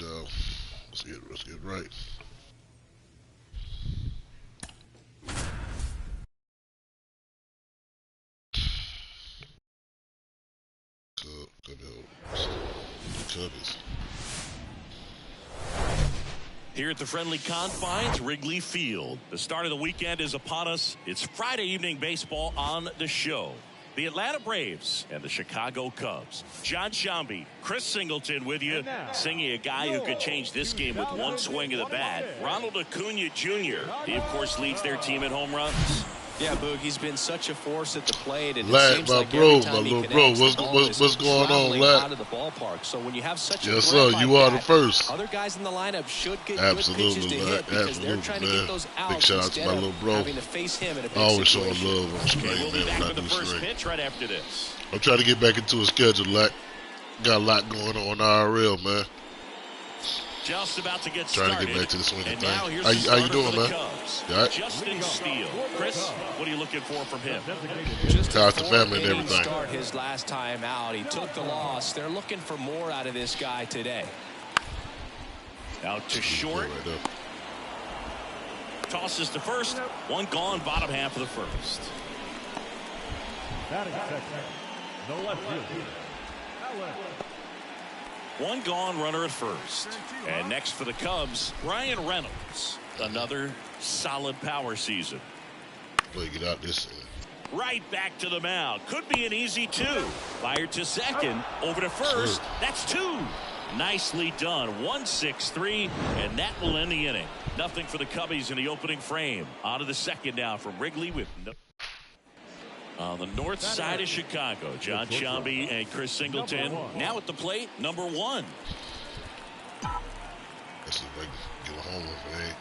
right, y'all. Let's get right. Cubbies. Here at the friendly confines, Wrigley Field. The start of the weekend is upon us. It's Friday evening baseball on the show. The Atlanta Braves and the Chicago Cubs. John Sciambi, Chris Singleton with you, singing a guy who could change this game with one swing of the bat. Ronald Acuna Jr. He, of course, leads their team in home runs. Yeah, Boog, he's been such a force at the plate, and Lad, it seems like my every time little he bro, connects, what's going on, Lad? Lad? Out of the ballpark. So when you have such a Yes, threat sir, like you are the that, first. other guys in the lineup should get Absolutely, good pitches to Lad. hit because Absolutely, they're trying to man. get those outs Big shout out to instead my of little bro. having to face him in a big Always showing situation. love on screen, We'll be man, back when I with the do first screen. pitch right after this. I'm trying to get back into a schedule, Lad. Got a lot going on IRL, man. Just about to get Trying started. to get back to the swinging And thing. now here's How the you starter doing, for the man? Cubs. You all right? Justin Steele. Chris, what are you looking for from him? Just How's the a family and 4-inning everything? start his last time out. He took the loss. They're looking for more out of this guy today. Out to short. Right there. Tosses to first. One gone, bottom half of the first. No left field. One gone, runner at first. And next for the Cubs, Bryan Reynolds. Another solid power season. Boy, get out this. Right back to the mound. Could be an easy two. Fired to second. Over to first. That's two. Nicely done. 1-6-3, and that will end the inning. Nothing for the Cubbies in the opening frame. On to the second now from Wrigley with no. On the north side of Chicago, John Sciambi and Chris Singleton. Now at the plate, number one. Let's see if I can get a home run, man.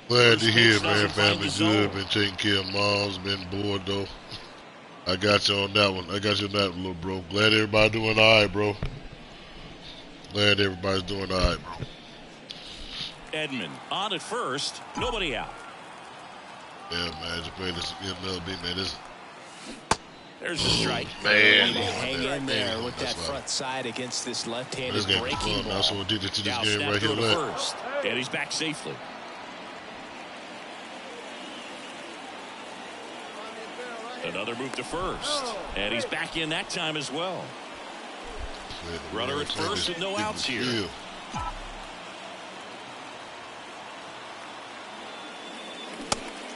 Glad to hear, man. Family good. Been taking care of moms. Been bored, though. I got you on that one. I got you on that one, little bro. Glad everybody doing all right, bro. Glad everybody's doing all right, bro. Edman on at first. Nobody out. Yeah, man. Just play this MLB, man. This There's a strike. man. Hang in there with that That's why. front side against this This left-handed game is breaking fun. ball. That's what we did to this Now game snap right here, throw to man. first. And he's back safely. Another move to first. And he's back in that time as well. Runner at first with no outs here.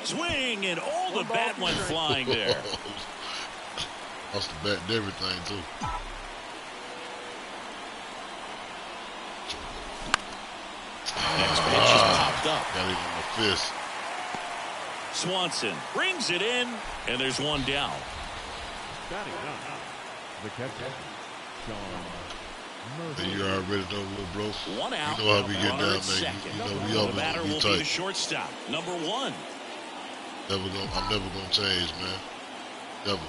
Swing, and the bat went flying there. Lost the bat and everything, too. Next pitch is popped up. Got it in my fist. Swanson brings it in, and there's one down. Batting down. The catcher, Sean Murphy. And you already know, little bro. One out. You know how we get Runner down, at man. second. You know we The always batter gonna be will be the tight. shortstop, number one. I'm never gonna change, man. Never.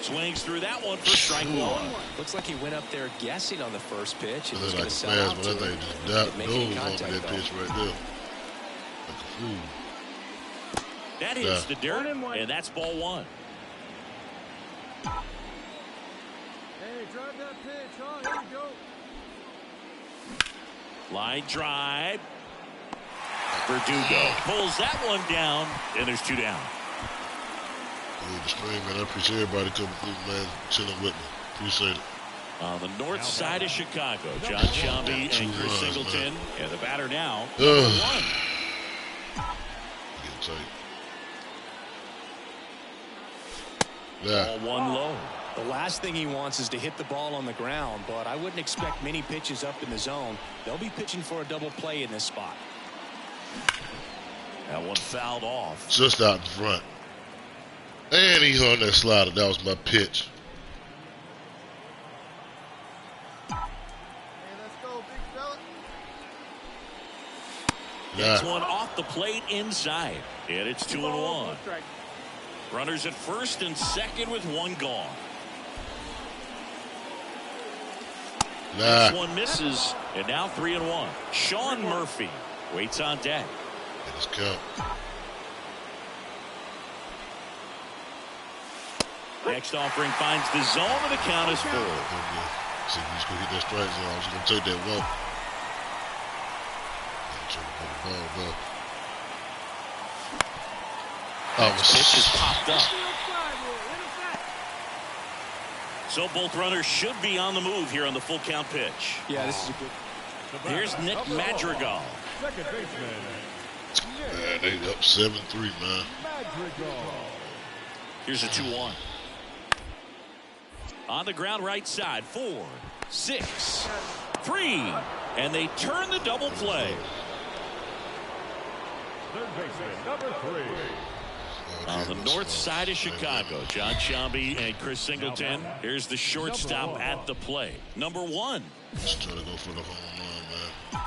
Swings through that one for strike one. Looks like he went up there guessing on the first pitch and was Like going a to sell fast, out but to that thing it. just Didn't make any dove over contact, that though. pitch right there. Like a fool. That hits the dirt, and that's ball one. Hey, drive that pitch. Oh, here you go. Line drive. Verdugo pulls that one down, and there's two down. Yeah, the screen, man. I appreciate everybody coming through, man. Chilling with me. Appreciate it. On the north side of Chicago, John Sciambi and Chris Singleton. And the batter now, number one. Getting tight. Yeah. Ball one low. The last thing he wants is to hit the ball on the ground, but I wouldn't expect many pitches up in the zone. They'll be pitching for a double play in this spot. That one fouled off. Just out in front. And he's on that slider. That was my pitch. Hey, let's go, big fella. Gets Yeah. one off the plate inside. And it's 2-1. Runners at first and second with one gone. Nah. This one misses, and now 3-1. Sean Murphy waits on deck. Let's count. Next offering finds the zone, and the count is 4. See, you just gonna hit that strike zone. I was gonna take that walk. Pitch is popped up. So both runners should be on the move here on the full count pitch. Yeah, this is a good. Here's Nick Madrigal. Second baseman. Man, they up 7-3, man. Here's a 2-1. On the ground right side, 4, 6, 3, and they turn the double play. Third baseman, number 3. On the north side of Chicago, John Sciambi and Chris Singleton. Here's the shortstop at the plate, number 1. Just try to go for the home run, man.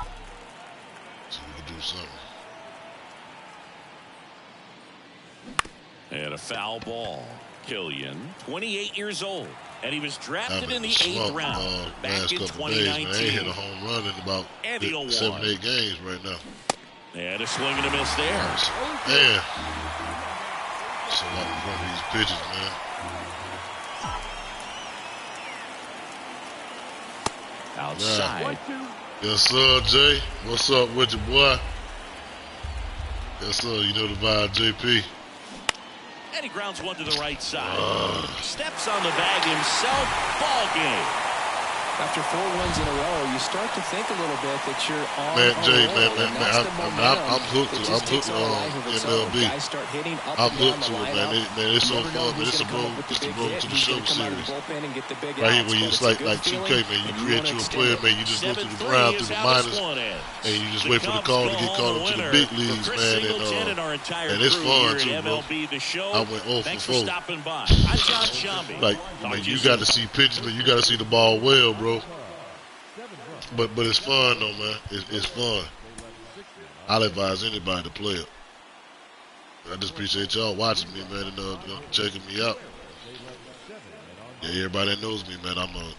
So we can do something. And a foul ball. Killian, 28 years old, and he was drafted I've in the been 8th slumped, round back in couple days, man. I 2019. ain't hit a home run in about And he'll 7-8 games right now. And a swing and a miss there. Man. It's a lot of fun with these pitches, man. Outside. Yes, sir, Jay. What's up with you, boy? Yes, sir. You know the vibe, JP. And he grounds one to the right side. Steps on the bag himself. Ball game. After 4 runs in a row, you start to think a little bit that you're on Man, a Jay, roll, man, and that's the momentum I'm hooked. that I'm just takes hooked on a life of on its own. MLB. Guys start hitting up I'm and down hooked the to it, lineup. man. Man, it's so You never know fun, man. who's It's the gonna come road, up with it's the big road hit, to the who's show gonna come out of the series. bullpen and get the big Right here, outs, where you but just it's a like good 2K, feeling, man. You and create wanna your extend player, it. man. You just go through the 7-3 ground, is through the how this minors, one ends. and you just The wait for the Cubs call go to get home called the up to the winner. big For leagues, Chris man. Singleton and our entire And it's crew fun here too, at bro. MLB The Show. I went 0 Thanks for for 4. stopping by. I'm John Sciambi. Like, Talk man, to you soon. got to see pitches, man. You got to see the ball well, bro. But it's fun though, man. It's fun. I'll advise anybody to play it. I just appreciate y'all watching me, man, and checking me out. Yeah, everybody that knows me, man, I'm a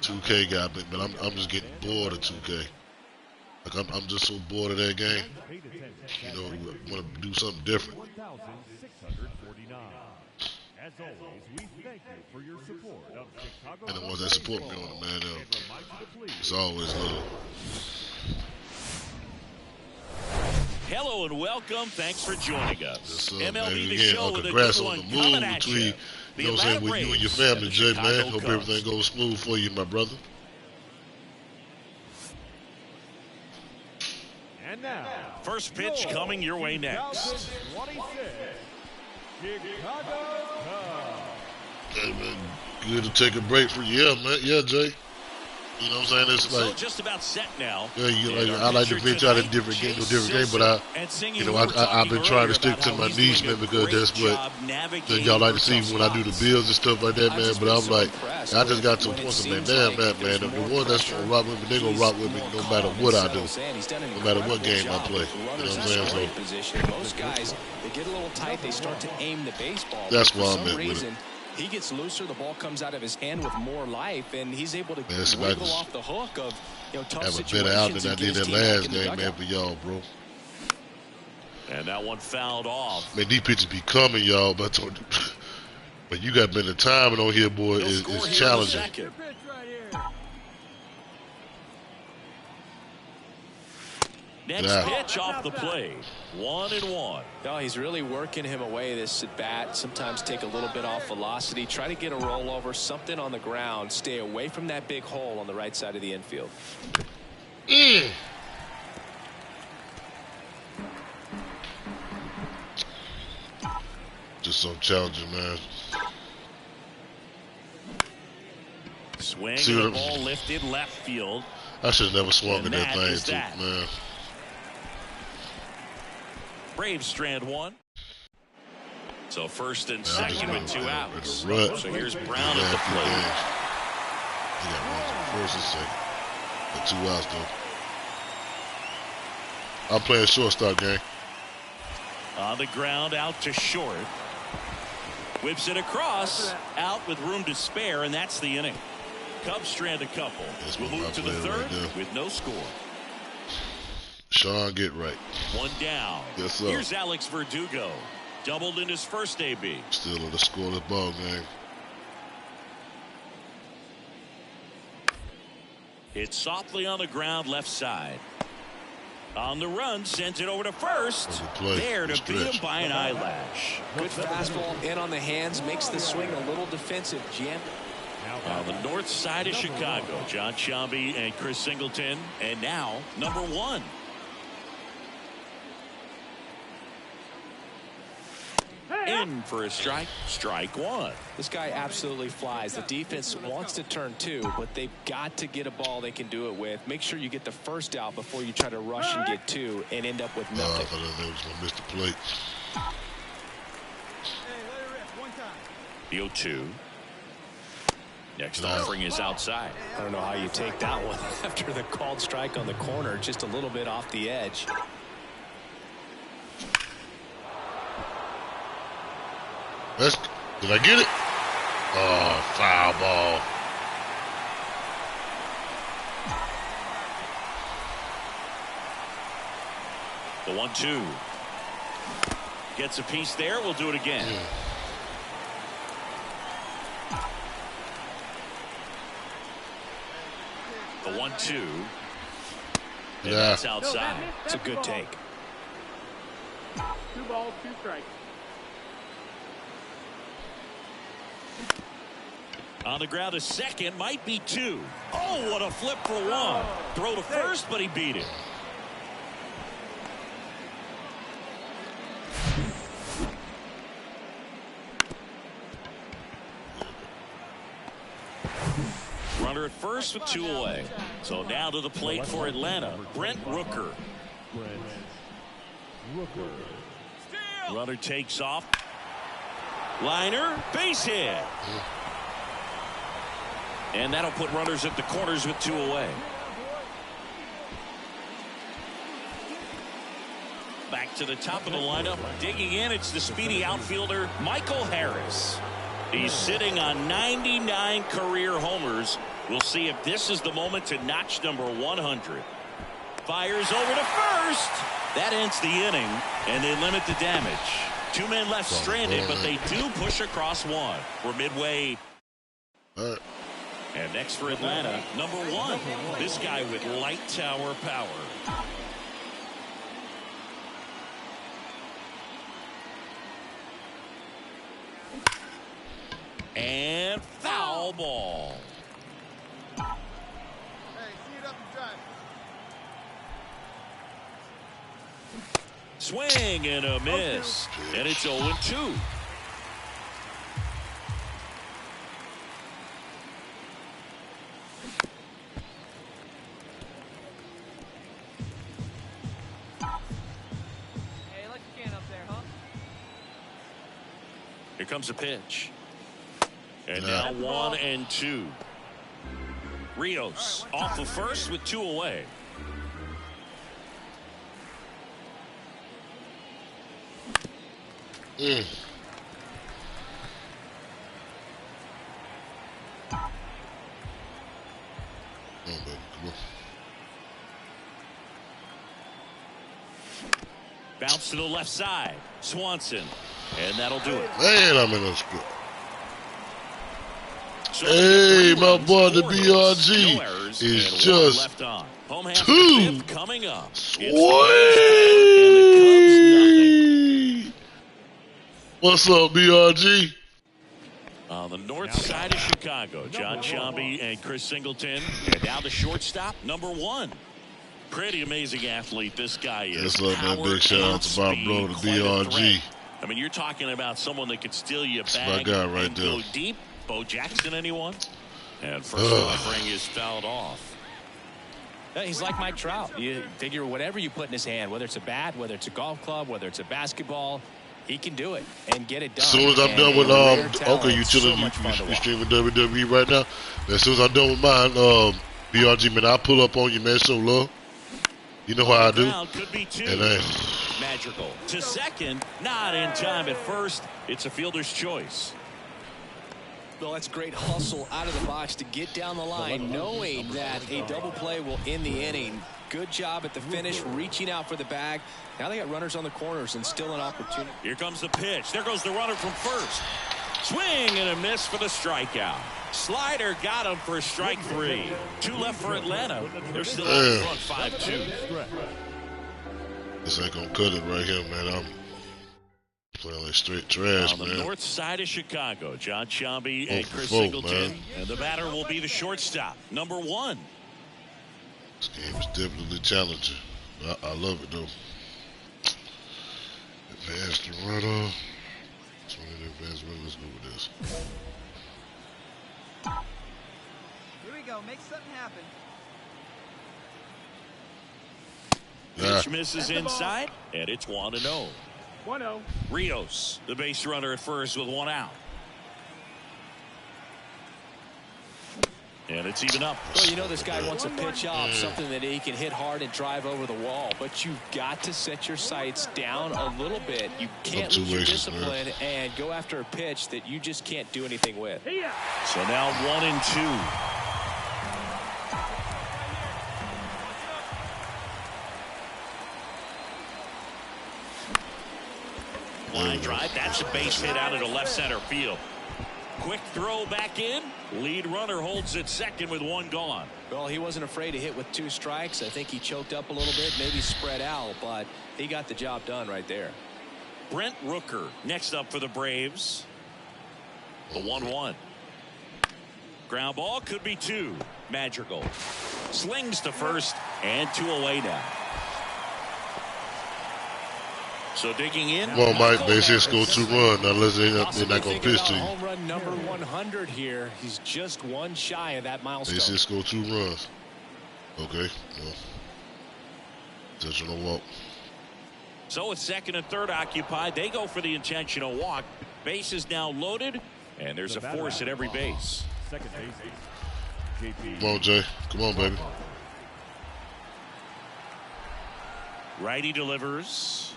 2K guy, but I'm just getting bored of 2K. Like I'm just so bored of that game. You know, want to do something different. As always, we thank you for your support of Chicago. And the ones that support me on it, man, it's always love. Hello and welcome. Thanks for joining us. Yes, sir, MLB man. The Again, Show with a congrats good on one the coming move at between, you. you know what I'm saying, with you and your family, Jay, man. Hope everything goes smooth for you, my brother. And now, First pitch coming your way next. 2026 Chicago Cubs. Hey, man, good to take a break for you, yeah, man. Yeah, Jay. You know what I'm saying? It's So like, just about set now. yeah, And our I like to pitcher venture out in tonight, different Chase game, but Silseth. I've been trying to stick to my niche, man, because that's what y'all like to see when I do the bills and stuff like that, man. But I'm like, I just got to a point of, man, damn that, man. The one that's gonna rock with me, they gonna rock with me no matter what I do, no matter what game I play. You know what I'm saying? So Most guys, they get a little tight, they start to aim the baseball. That's For why I'm some at with it. reason, he gets looser, the ball comes out of his hand with more life, and he's able to it's like wiggle off the hook of tough have a situations. better out than I and did get his that team back last in the game, man, dugout. for y'all, bro. And that one fouled off. Man, these pitches be coming, y'all, but but you got been the timing on here, boy, He'll is score here in the challenging. second. Pitch right here. Next Yeah. pitch off the plate. 1-1. No, he's really working him away this at bat. Sometimes take a little bit off velocity. Try to get a rollover, something on the ground. Stay away from that big hole on the right side of the infield. Just so challenging, man. Swing See and the what ball lifted left field. I should have never swung And at that that thing, is too, that. man. Braves strand one. So first and Man, I'm second with just two in a outs. rut. So here's Brown at Yeah, the few plate. games. He got runs on first and second. But 2 outs, though. I'm playing shortstop, gang. On the ground, out to short. Whips it across, out with room to spare, and that's the inning. Cubs strand a couple. That's We'll what move my to the player right third there. with no score. Sean, get right. One down. Yes, sir. Here's Alex Verdugo. doubled in his first AB. Still in the scoreless ball game. It's softly on the ground left side. On the run, sends it over to first. There to beat him by an eyelash. Good fastball in on the hands, makes the swing a little defensive, Jim. On the north side of Chicago, John Sciambi and Chris Singleton. And now, number 1. In for a strike. Strike 1. This guy absolutely flies. The defense wants to turn 2, but they've got to get a ball they can do it with. Make sure you get the first out before you try to rush and get 2 and end up with nothing. I thought they was going to miss the plate. The 0-2. Next offering is outside. I don't know how you take that one after the called strike on the corner, just a little bit off the edge. Did I get it? Oh, foul ball. The 1-2. Gets a piece there. We'll do it again. Yeah. The 1-2. And that's outside. It's a good take. 2 balls, 2 strikes. On the ground, a second, might be 2. Oh, what a flip for 1. Throw to first, but he beat it. Runner at first with 2 away. So now to the plate for Atlanta, Brent Rooker. Runner takes off. Liner, base hit. And that'll put runners at the corners with 2 away. Back to the top of the lineup. Digging in, it's the speedy outfielder, Michael Harris. He's sitting on 99 career homers. We'll see if this is the moment to notch number 100. Fires over to first. That ends the inning, and they limit the damage. 2 men left stranded, but they do push across 1. We're midway. All right. And next for Atlanta, number 1. This guy with light tower power. And foul ball. Hey, see it up and drive. Swing and a miss. And it's 0-2. Here comes a pitch. And now 1-2. Rios off the first with 2 away. Bounce to the left side. Swanson. And that'll do it. Man, I'm in a script. Hey, my boy, the BRG is just 2. Coming up. Sweet. What's up, BRG? On the north side of Chicago, John Sciambi and Chris Singleton. And now the shortstop, number 1. Pretty amazing athlete this guy is. Yes, love, man. Big shout out to my bro, the BRG. I mean, you're talking about someone that could steal you a That's bag my guy right and there. go deep. Bo Jackson, anyone? And first offering is fouled off. He's like Mike Trout. You figure whatever you put in his hand, whether it's a bat, whether it's a golf club, whether it's a basketball, he can do it and get it done. As soon as I'm done with okay, you chilling, you streaming WWE right now. As soon as I'm done with mine, BRG, man, I'll pull up on you, man. So love. You know how I do. Could be 2. And Magical to second, not in time at first. It's a fielder's choice. Well, that's great hustle out of the box to get down the line, knowing that a double play will end the inning. Good job at the finish, reaching out for the bag. Now they got runners on the corners and still an opportunity. Here comes the pitch. There goes the runner from first. Swing and a miss for the strikeout. Slider got him for strike 3. 2 left for Atlanta. They're still in front 5-2. This ain't gonna cut it right here, man. I'm playing like straight trash, on the man. north side of Chicago, John Sciambi and Chris 4, Singleton. man. And the batter will be the shortstop, number 1. This game is definitely challenging. I love it, though. Advance the runner. Let's go with this. Here we go. Make something happen. Pitch misses inside, and it's 1-0. 1-0. Rios, the base runner at first with 1 out. And it's even up. Well, you know this guy wants a pitch off, something that he can hit hard and drive over the wall. But you've got to set your sights down a little bit. You can't lose your discipline and go after a pitch that you just can't do anything with. So now 1-2. Line drive. That's a base hit out into left center field. Quick throw back in. Lead runner holds at second with 1 gone. Well, he wasn't afraid to hit with 2 strikes. I think he choked up a little bit, maybe spread out, but he got the job done right there. Brent Rooker next up for the Braves. The 1-1. Ground ball could be 2. Madrigal slings to first and 2 away now. So digging in. Come on, Mike. Base hit, score 2 runs. Now they're not going to pitch to you. Home run number 100 here. He's just 1 shy of that milestone. Base hit, score 2 runs. Okay. Well, intentional walk. So with second and third occupied, they go for the intentional walk. Base is now loaded, and there's a force at every base. Second base. JP. Come on, Jay. Come on, baby. Righty delivers.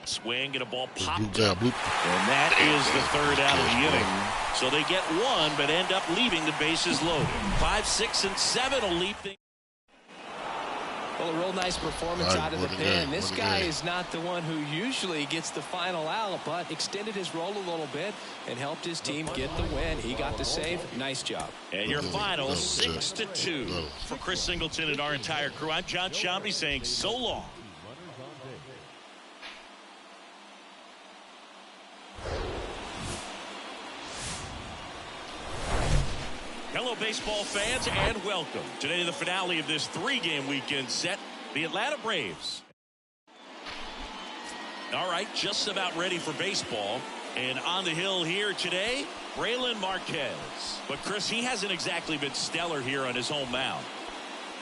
Swing and a ball popped Bloop, up. bloop. And that is the 3rd out of the inning. So they get 1, but end up leaving the bases loaded. 5, 6, and 7 will leave things. Well, a real nice performance out of the pen. This guy is not the one who usually gets the final out, but extended his role a little bit and helped his team get the win. He got the save. Nice job. And your final 6-2 for Chris Singleton and our entire crew. I'm John Sciambi saying so long. Hello, baseball fans, and welcome. Today, the finale of this 3-game weekend set, the Atlanta Braves. All right, just about ready for baseball. And on the hill here today, Brailyn Marquez. But, Chris, he hasn't exactly been stellar here on his home mound.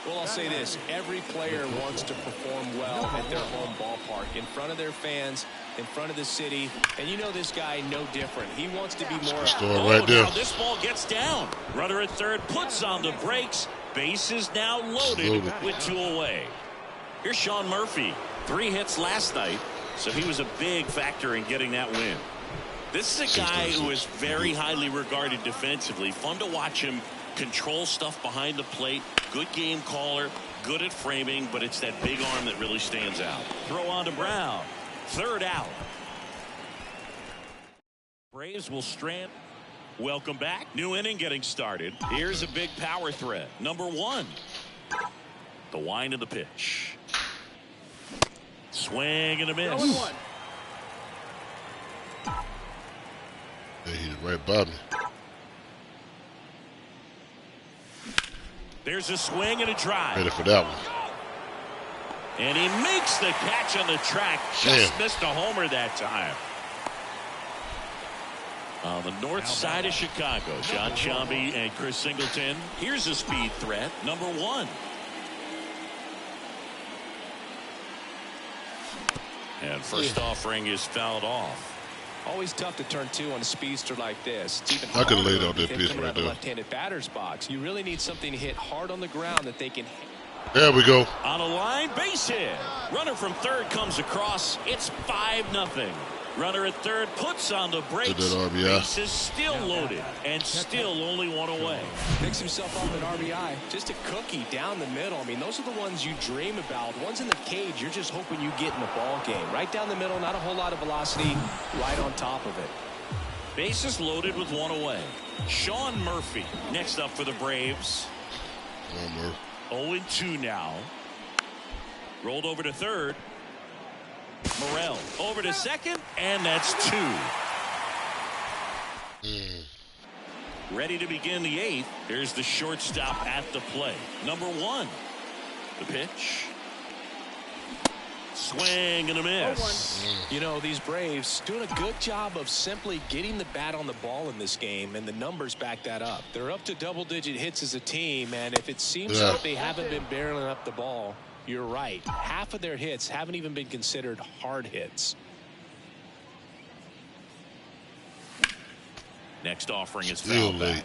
Well, I'll say this. Every player wants to perform well at their home ballpark, in front of their fans, in front of the city. And you know this guy no different. He wants to be more. Right there. Now this ball gets down. Runner at third puts on the brakes. Base is now loaded with 2 away. Here's Sean Murphy. 3 hits last night, so he was a big factor in getting that win. This is a guy who is very highly regarded defensively. Fun to watch him control stuff behind the plate. Good game caller, good at framing, but it's that big arm that really stands out. Throw on to Brown. 3rd out. Braves will strand. Welcome back. New inning getting started. Here's a big power threat. Number 1. The wind of the pitch. Swing and a miss. They hit it right by me. There's a swing and a drive. Ready for that one. And he makes the catch on the track. Just missed a homer that time. On the north side of Chicago, John Sciambi and Chris Singleton. Here's a speed threat. Number 1. And first offering is fouled off. Always tough to turn 2 on a speedster like this. It's even I could have laid harder out that with him pitch coming right out of the there. left-handed batter's box. You really need something to hit hard on the ground that they can. There we go. On a line, base hit. Runner from third comes across. It's 5-0. Runner at third puts on the brakes. Base is still loaded and still only one away. Picks himself up an RBI. Just a cookie down the middle. I mean, those are the ones you dream about. Ones in the cage, you're just hoping you get in the ball game. Right down the middle, not a whole lot of velocity, right on top of it. Bases loaded with one away. Sean Murphy next up for the Braves. 0-2 now. Rolled over to third. Morel over to second, and that's 2. Ready to begin the 8th. Here's the shortstop at the plate. Number 1. The pitch. Swing and a miss. You know, these Braves doing a good job of simply getting the bat on the ball in this game, and the numbers back that up. They're up to double-digit hits as a team, and if it seems like they haven't been barreling up the ball, you're right. Half of their hits haven't even been considered hard hits. Next offering is foul back.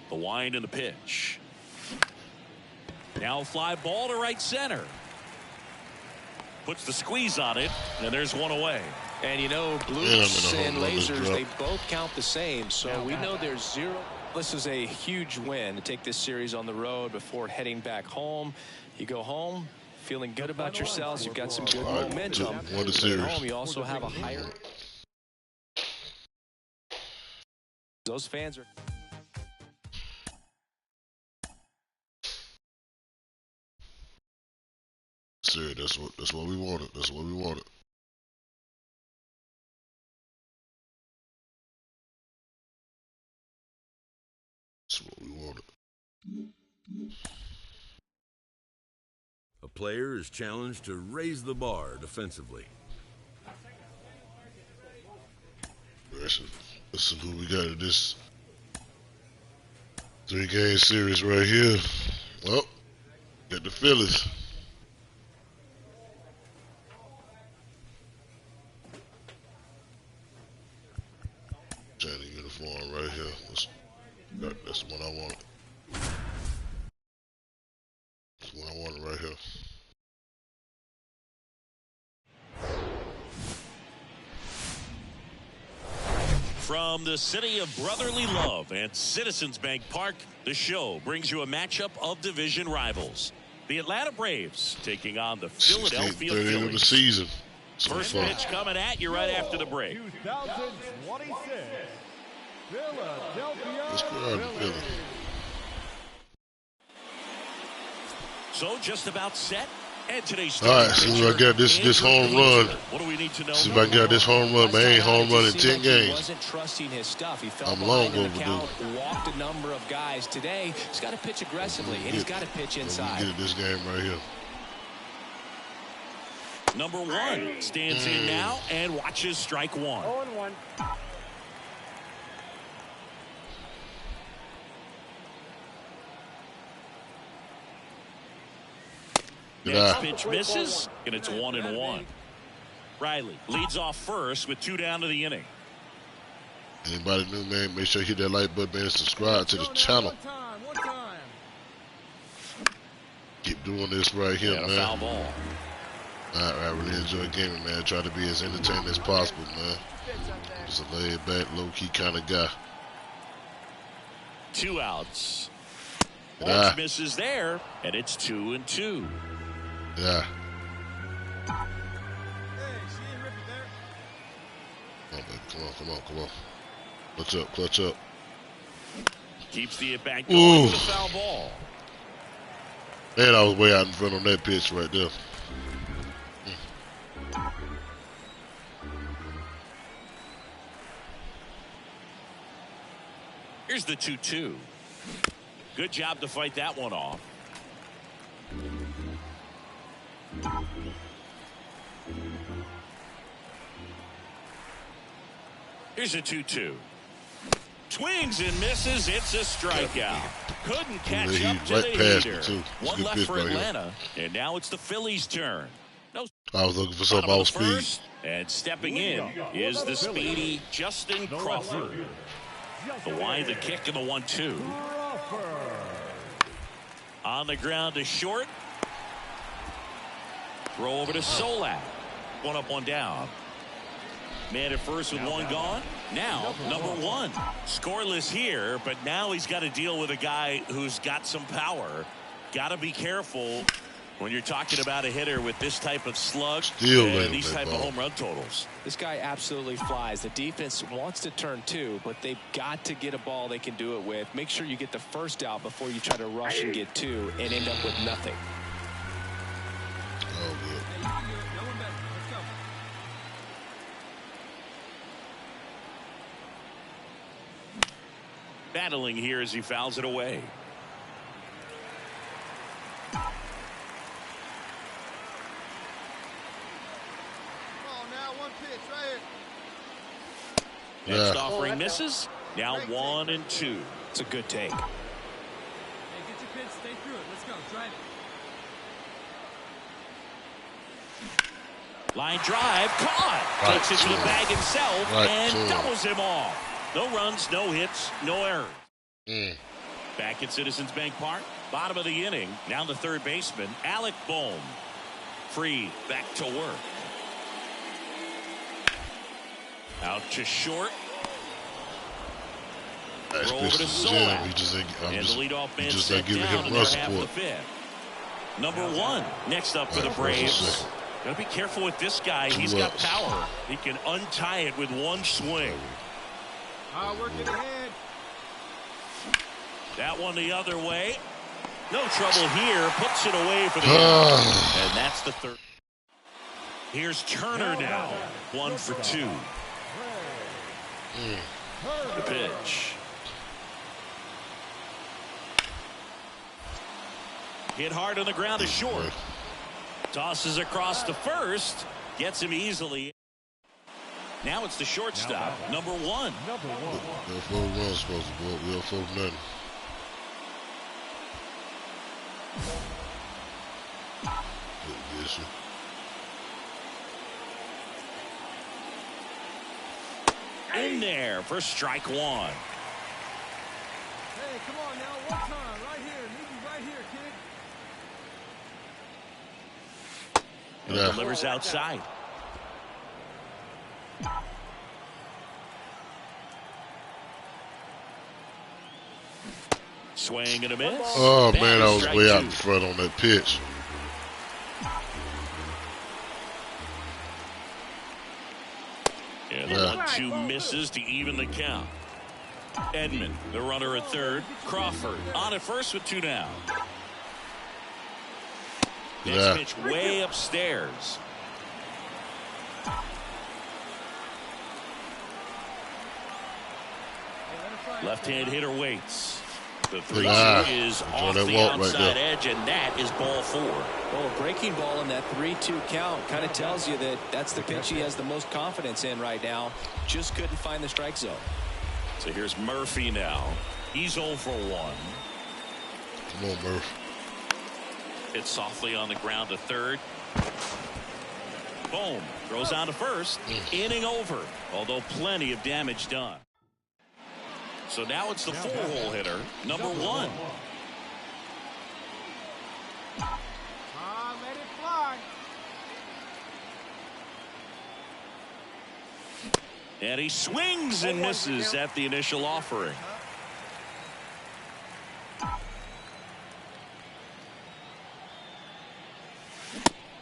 The wind and the pitch. Now fly ball to right center. Puts the squeeze on it, and there's one away. And you know, Blues and Lasers, they both count the same, so we know there's 0. This is a huge win to take this series on the road before heading back home. You go home feeling good about yourselves. You've got some good momentum. What a series. At home, you also have a higher. Those fans are. Series, that's what we wanted. That's what we wanted. That's what we wanted. A player is challenged to raise the bar defensively. Listen who we got in this 3-game series right here. Oh, got the Phillies. Channing uniform right here. That's the one I wanted. That's the one I wanted right here. From the city of brotherly love and Citizens Bank Park, the show brings you a matchup of division rivals. The Atlanta Braves taking on the Philadelphia Phillies. Of the season. First pitch coming at you right after the break. 2026 Philadelphia Phillies. So just about set. And today's all right, see if I got this home run. What do we need to know? See if I got this home run. Man, ain't home run in 10 games. He wasn't trusting his stuff. He fell I'm long behind in the overdue. count, walked a number of guys. Today, he's got to pitch aggressively, and he's got to pitch inside. Get this game right here. Number 1 stands in now and watches strike 1. 0-1. Next pitch misses, and it's 1-1. Riley leads off first with 2 down to the inning. Anybody new, man, make sure you hit that like button, man, subscribe to the channel. One time. Keep doing this right here, And a man. foul ball. I really enjoy gaming, man. Try to be as entertaining as possible, man. I'm just a laid back, low key kind of guy. 2 outs. Walsh misses there, and it's 2-2. Yeah. Hey, she ain't ripping there. Come on, baby. Come on. Clutch up. Keeps the at-bat going with a foul ball. Man, I was way out in front on that pitch right there. Here's the 2-2. Good job to fight that one off. Here's a 2-2. Swings and misses. It's a strikeout. Couldn't catch up to the heater. One left for Atlanta, and now it's the Phillies' turn. I was looking for something off speed. And stepping in is the speedy Justin Crawford. The wind, the kick, and the 1-2. On the ground to short, Throw over to Solak. One up, one down. Man at first with one gone. Now, number one. Scoreless here, but now he's got to deal with a guy who's got some power. Got to be careful when you're talking about a hitter with this type of slug and these type of home run totals. This guy absolutely flies. The defense wants to turn two, but they've got to get a ball they can do it with. Make sure you get the first out before you try to rush and get two and end up with nothing. Oh, good. Battling here as he fouls it away. Next offering misses. Now 1-2. It's a good take. Hey, get your pitch, stay through it. Let's go. Drive it. Line drive, caught. Takes it to the bag himself and doubles him off. No runs, no hits, no errors. Back at Citizens Bank Park, bottom of the inning. Now the third baseman, Alec Bohm. Free, back to work. Out to short. Nice Throw over to Solak. And the leadoff man set down in their half of the fifth. Number one next up for the Braves. Gotta be careful with this guy. He's got power. He can untie it with one swing. Working ahead. That one the other way. No trouble here. Puts it away for the and that's the third. Here's Turner now. 1 for 2. The pitch. Hit hard on the ground to short. Tosses across to first. Gets him easily. Now it's the shortstop, number one. We're 4-1 supposed to go. We're 4-0. Yes, in there for strike one. Hey, come on now, one time, right here. Need you right here, kid. Delivers outside. Swing and a miss. Oh, man, I was way out in front on that pitch. And the 1-2 misses to even the count. Edman, the runner at third. Crawford on at first with 2 down. Next pitch way upstairs. Left-hand hitter waits. The 3-2 is off the outside edge, and that is ball 4. Well, a breaking ball in that 3-2 count kind of tells you that that's the pitch he has the most confidence in right now. Just couldn't find the strike zone. So here's Murphy now. He's 0 for 1. Come on, Murphy. Hit softly on the ground to third. Boom. Throws on to first. Inning over, although plenty of damage done. So now it's the 4-hole hitter, number 1. Let it fly. And he swings and misses at the initial offering.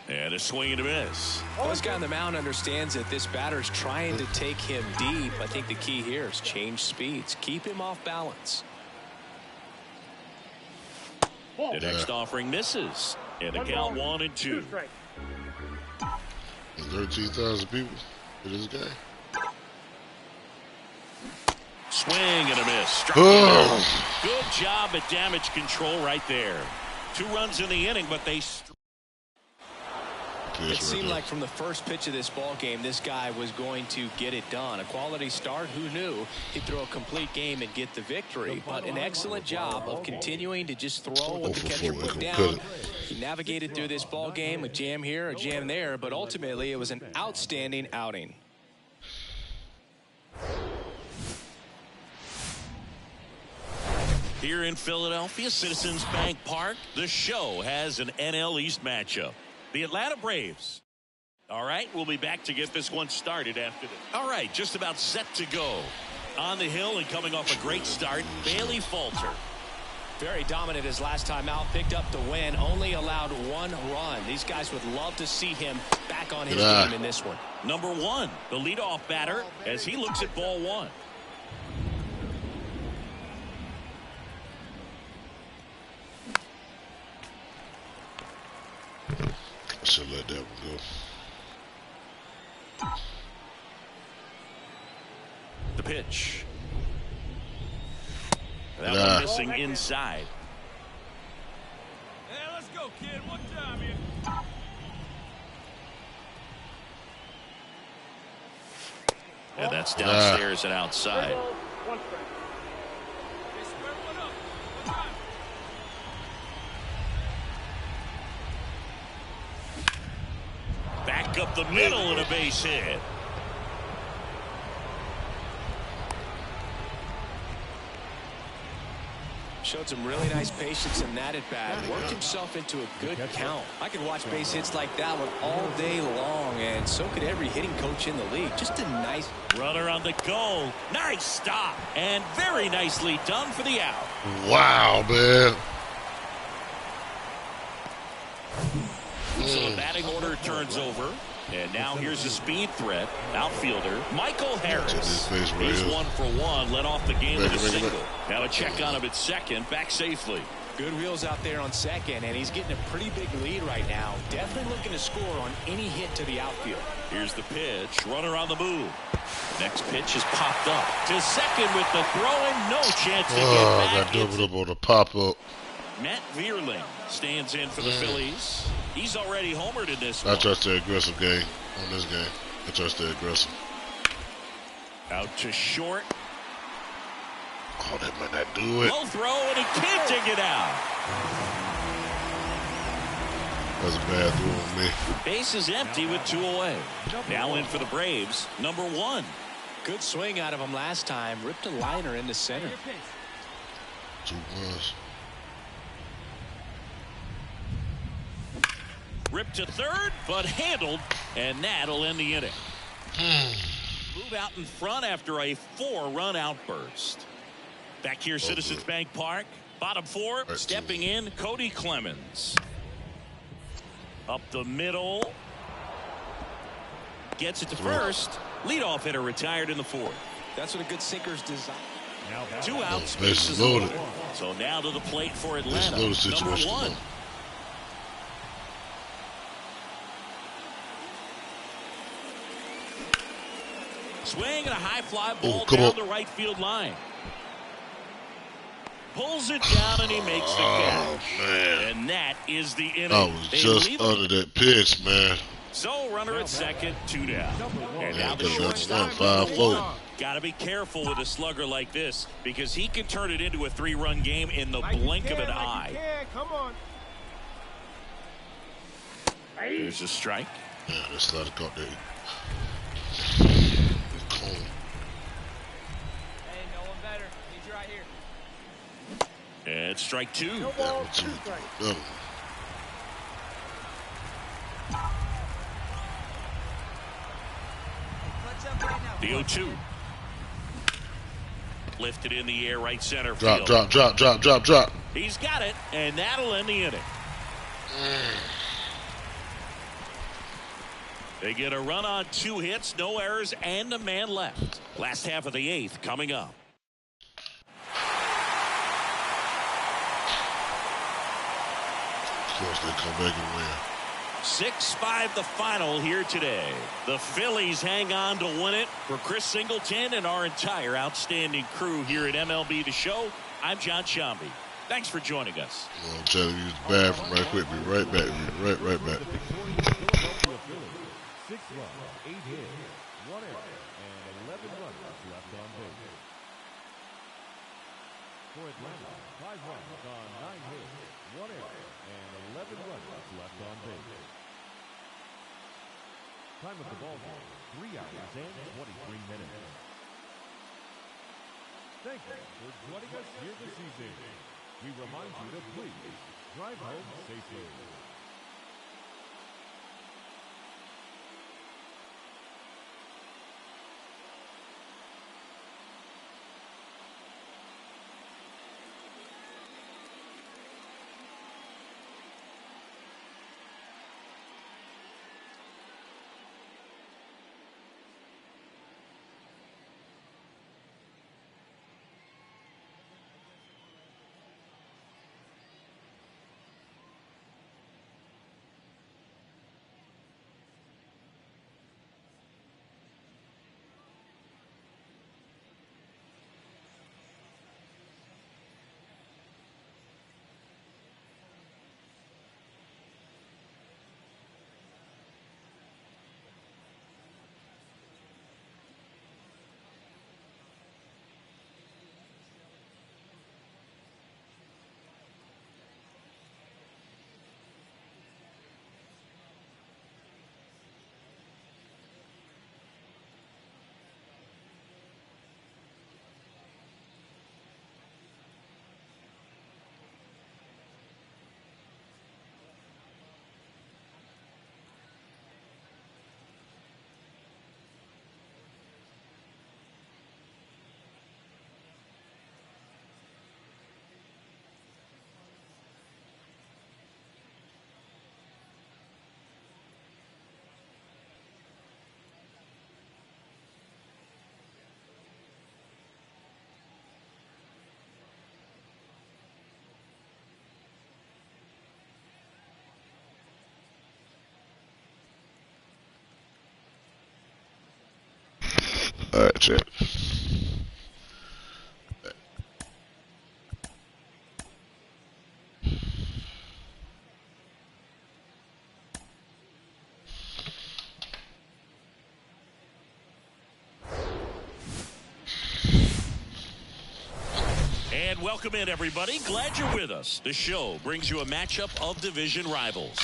And a swing and a miss. Well, this guy on the mound understands that this batter's trying to take him deep. I think the key here is change speeds. Keep him off balance. The next offering misses. And the count 1-2. There's 13,000 people for this guy. Swing and a miss. Good job at damage control right there. 2 runs in the inning, but they... It seemed like from the first pitch of this ball game, this guy was going to get it done. A quality start. Who knew he'd throw a complete game and get the victory? But an excellent job of continuing to just throw what the catcher put down. He navigated through this ball game, a jam here, a jam there, but ultimately it was an outstanding outing. Here in Philadelphia, Citizens Bank Park, the show has an NL East matchup. The Atlanta Braves. All right, we'll be back to get this one started after this. All right, just about set to go. On the hill and coming off a great start, Bailey Falter. Very dominant his last time out, picked up the win, only allowed 1 run. These guys would love to see him back on his game in this one. Number 1, the leadoff batter, as he looks at ball 1. I should let that one go. The pitch. That one missing inside. Hey, let's go, kid. One time here. And that's downstairs and outside. Hey, square one up. One time. Back up the middle and a base hit. Showed some really nice patience in that at bat. Worked himself into a good count. I could watch base hits like that one all day long, and so could every hitting coach in the league. Just a nice runner on the goal. Nice stop, and very nicely done for the out. Wow, man. So the batting order turns over. And now here's a speed threat. Outfielder Michael Harris. He's 1 for 1. Led off the game with a single. Now a check on him at second. Back safely. Good wheels out there on second, and he's getting a pretty big lead right now. Definitely looking to score on any hit to the outfield. Here's the pitch. Runner on the move. Next pitch is popped up to second with the throw and no chance to get back. Got doubled up on the pop-up. Matt Vierling stands in for the Phillies. He's already homered in this one. I trust the aggressive game on this game. I trust the aggressive. Out to short. Oh, that might not do it. Low throw, and he can't dig it out. That's a bad throw on me. Base is empty with 2 away. Now in for the Braves, number 1. Good swing out of him last time. Ripped a liner into center. 2 runs. Ripped to third, but handled, and that'll end the inning. Move out in front after a 4-run outburst. Back here, Citizens Bank Park. Bottom 4, stepping in, Cody Clemens. Up the middle. Gets it to first. Leadoff hitter retired in the 4th. That's what a good sinker's design. 2 outs. Bases loaded. So now to the plate for Atlanta. Loaded situation, number 1. though. Swing and a high fly ball down the right field line. Pulls it down and he makes the catch. Man. And that is the inning. I was just under that pitch, man. So runner at second, 2 down. And now the that's shortstop. 5-4. Got to be careful with a slugger like this because he can turn it into a 3-run game in the blink of an eye. Come on. There's a strike. Yeah, that's not a caught that. Hey, no one better. Need you right here. And strike 2. That one too. The 0-2. Lifted in the air, right center Drop, field. drop. He's got it, and that'll end the inning. They get a run on 2 hits, no errors, and a man left. Last half of the 8th coming up. Of course, they come back and win. 6-5 the final here today. The Phillies hang on to win it. For Chris Singleton and our entire outstanding crew here at MLB The Show, I'm John Shambi. Thanks for joining us. I'm telling you, use the bathroom right quick. Be right back. Right back. 6 runs, 8 hits, 1 error, and 11 runners left on base. For Atlanta, 5 runs on 9 hits, 1 error, and 11 runners left on base. Time of the ball game, 3 hours and 23 minutes. Thank you for joining us here this evening. We remind you to please drive home safely. Alright, chat. And welcome in, everybody. Glad you're with us. The show brings you a matchup of division rivals.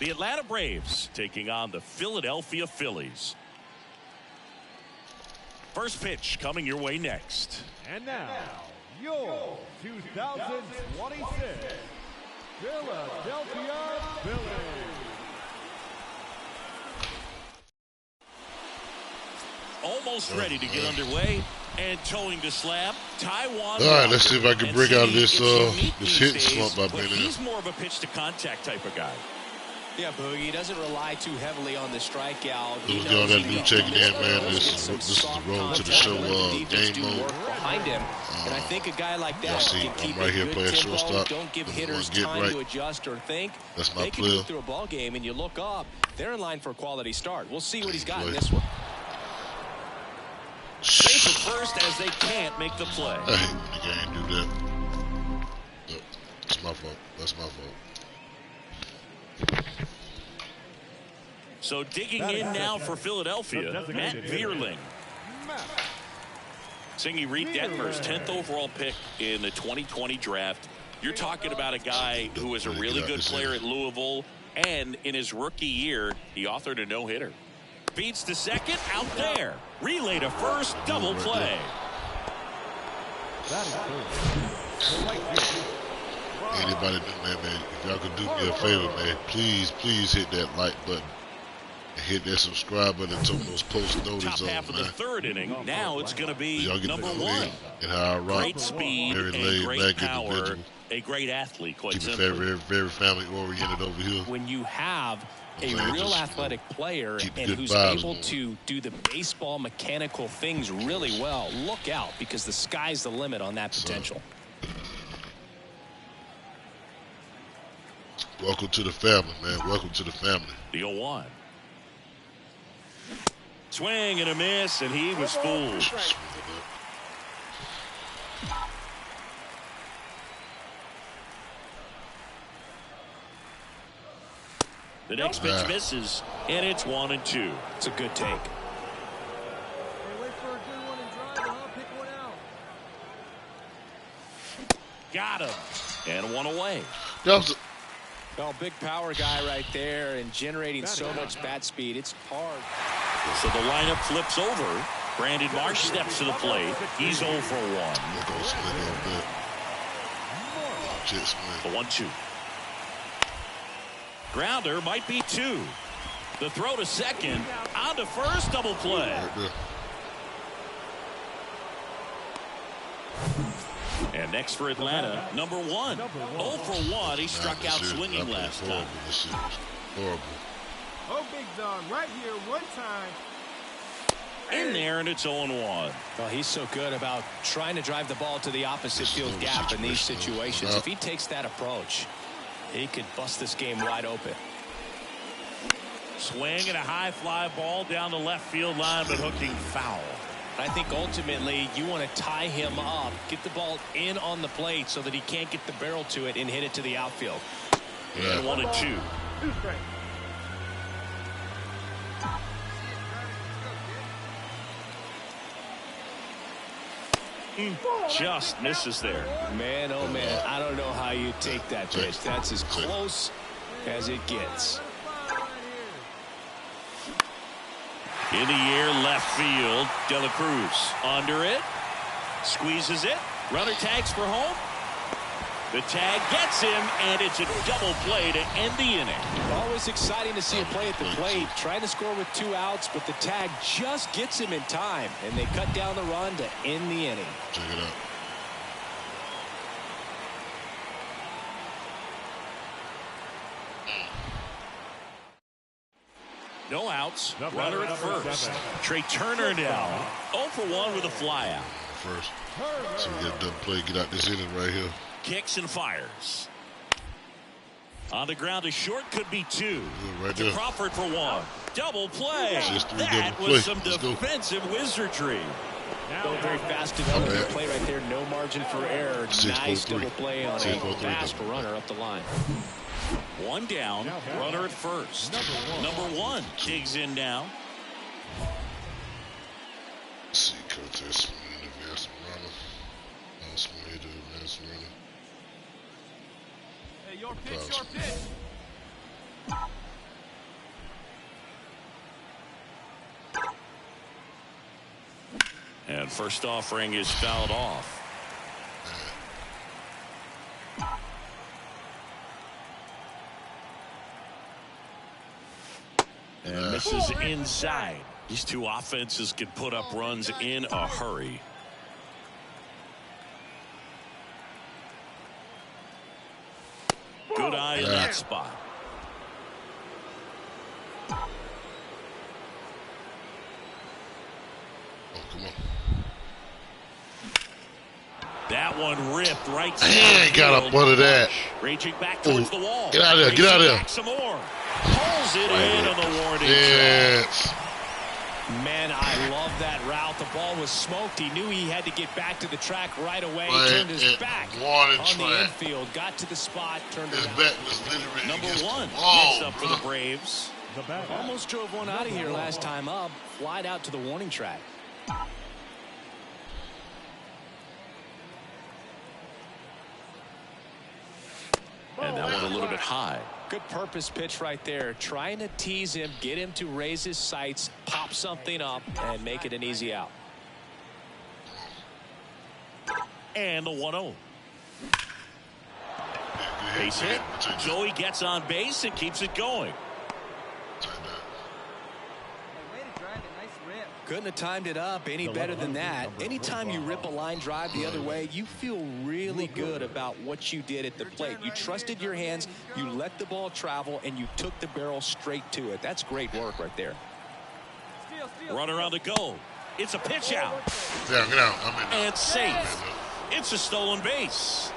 The Atlanta Braves taking on the Philadelphia Phillies. First pitch coming your way next. And now, your 2026 Philadelphia Phillies. Almost ready to get underway and towing the slab, Taijuan. All right, let's see if I can break out of this this hitting slump I've been in. He's more of a pitch to contact type of guy. Yeah, Boogie doesn't rely too heavily on the strikeout. Let's get on that new checking in, man. This is the road to the show game mode. Behind him, and I think a guy like that can keep I'm right here a good playing tempo, shortstop. don't give hitters Get time right. to adjust or think. That's my they can player. go through a ball game, and you look up, they're in line for a quality start. We'll see what he's got in this one. Safe at first as they can't make the play. I hate when the game do that. No, it's my fault. That's my fault. So digging in now for Philadelphia, Matt Vierling. Singy Reed Detmer's 10th overall pick in the 2020 draft. You're talking about a guy who was a really good player at Louisville, and in his rookie year, he authored a no-hitter. Feeds to second, out there. Relay to first, double play. Anybody do, man, if y'all could do me a favor, man, please hit that like button. And hit that subscribe button and turn those post notices Top on, half of man. the third inning. Now it's going to be number one. And how I rock. Great speed Very and laid great back power. individual. A great athlete, quite Keep it simply. very, very family oriented over here. When you have a Man, real just, athletic player keep and good who's vibes able going. to do the baseball mechanical things really well, look out, because the sky's the limit on that potential. Welcome to the family, man. Welcome to the family. The 0-1. Swing and a miss, and he was fooled. The next pitch misses, and it's 1-2. It's a good take. Got him. And one away. Well, big power guy right there and generating so much bat speed. It's hard. So the lineup flips over. Brandon Marsh steps to the plate. He's 0 for 1. The 1-2. Grounder might be 2. The throw to second. On to first, double play. And next for Atlanta, number 1. 0 for 1. He struck out swinging last time. This is horrible. Oh, Big Dog, right here, one time. In there, and it's 0-1. Well, he's so good about trying to drive the ball to the opposite field gap in these situations. If he takes that approach, he could bust this game wide open. Swing and a high fly ball down the left field line, but hooking foul. I think ultimately you want to tie him up, get the ball in on the plate so that he can't get the barrel to it and hit it to the outfield. And 1-2. Just misses there. Man, oh man, I don't know how you take that pitch. That's as close as it gets. In the air, left field. De La Cruz under it. Squeezes it. Runner tags for home. The tag gets him, and it's a double play to end the inning. Always exciting to see a play at the plate. Trying to score with 2 outs, but the tag just gets him in time, and they cut down the run to end the inning. Check it out. No outs. Runner at first. Trey Turner now. 0 for 1 with a flyout. First. So we get a double play, get out this inning right here. Kicks and fires. On the ground, a short could be 2. Right to there. Crawford for 1. Double play. That double was play. some defensive wizardry. Going very fast development play right there. No margin for error. Nice double play on a fast runner up the line. 1 down. Runner at first. Number 1 digs in now. Let's see, Curtis. Advanced runner. Mouse made to advanced runner. Hey, your pitch, your pitch. And first offering is fouled off. And misses inside. These two offenses can put up runs in a hurry. Good eye in that spot. That one ripped right. He ain't got up under that. Reaching back towards the wall. Get out of there. Get out of there. Some more. Pulls it in on the warning track. Man, I love that route. The ball was smoked. He knew he had to get back to the track right away. He turned his back on the infield. Got to the spot. Turned his around. back was literally number 1 next up for the Braves. Almost drove one out of here last time up. Flied out to the warning track. And that one a little bit high. Good purpose pitch right there. Trying to tease him, get him to raise his sights, pop something up, and make it an easy out. And the 1-0. Base hit. Joey gets on base and keeps it going. Couldn't have timed it up any better than that. Anytime you rip a line drive the other way, you feel really good about what you did at the plate. You trusted your hands, you let the ball travel, and you took the barrel straight to it. That's great work right there. Runner on the go. It's a pitch out. Yeah, get out. And safe. It's a stolen base.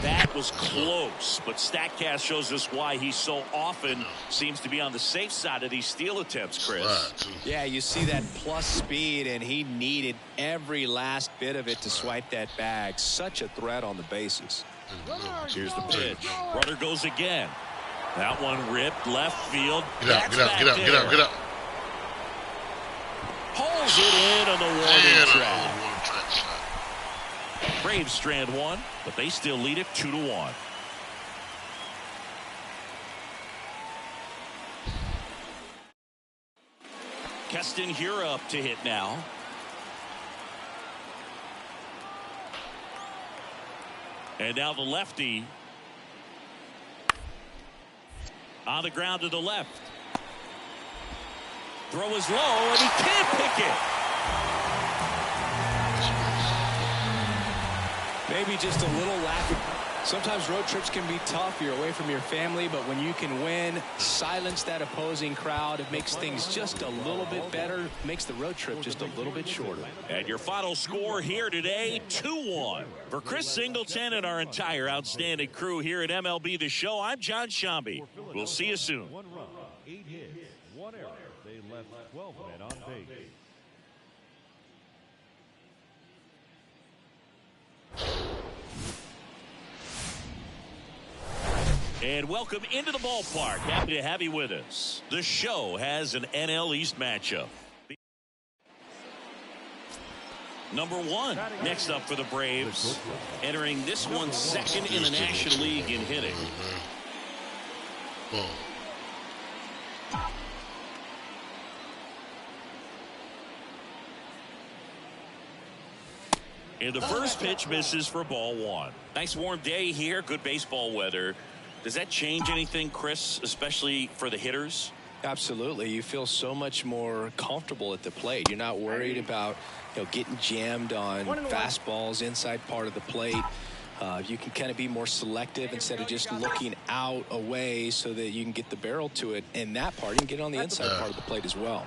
That was close, but StatCast shows us why he so often seems to be on the safe side of these steal attempts, Chris. Yeah, you see that plus speed, and he needed every last bit of it to swipe that bag. Such a threat on the bases. Here's the pitch. Runner goes again. That one ripped left field. Get out, get out. Pulls it in on the warning track. Braves strand 1, but they still lead it 2-1. Keston here up to hit now. And now the lefty. On the ground to the left. Throw is low, and he can't pick it. Maybe just a little lack of. Sometimes road trips can be tough. You're away from your family, but when you can win, silence that opposing crowd, it makes things just a little bit better, makes the road trip just a little bit shorter. And your final score here today, 2-1. For Chris Singleton and our entire outstanding crew here at MLB The Show, I'm John Shambi. We'll see you soon. 1 run, 8 hits, 1 error. They left 12 men on base. And welcome into the ballpark. Happy to have you with us. The show has an NL East matchup. Number 1 next up for the Braves. Entering this one second in the National League in hitting. And the first pitch misses for ball 1. Nice warm day here. Good baseball weather. Does that change anything, Chris, especially for the hitters? Absolutely. You feel so much more comfortable at the plate. You're not worried about getting jammed on fastballs inside part of the plate. You can kind of be more selective instead of just looking away so that you can get the barrel to it. And that part, you can get on the inside part of the plate as well.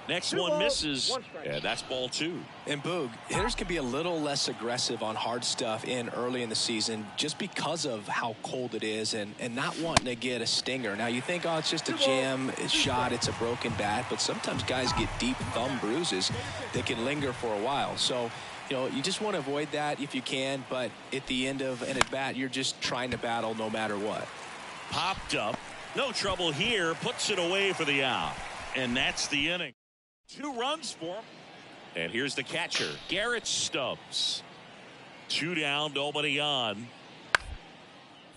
Next one misses, and that's ball 2. And Boog, hitters can be a little less aggressive on hard stuff early in the season just because of how cold it is and not wanting to get a stinger. Now, you think, oh, it's just a jam, it's shot, it's a broken bat, but sometimes guys get deep thumb bruises that can linger for a while. So, you just want to avoid that if you can, but at the end of an at-bat, you're just trying to battle no matter what. Popped up. No trouble here. Puts it away for the out. And that's the inning. 2 runs for him. And here's the catcher, Garrett Stubbs. 2 down, nobody on.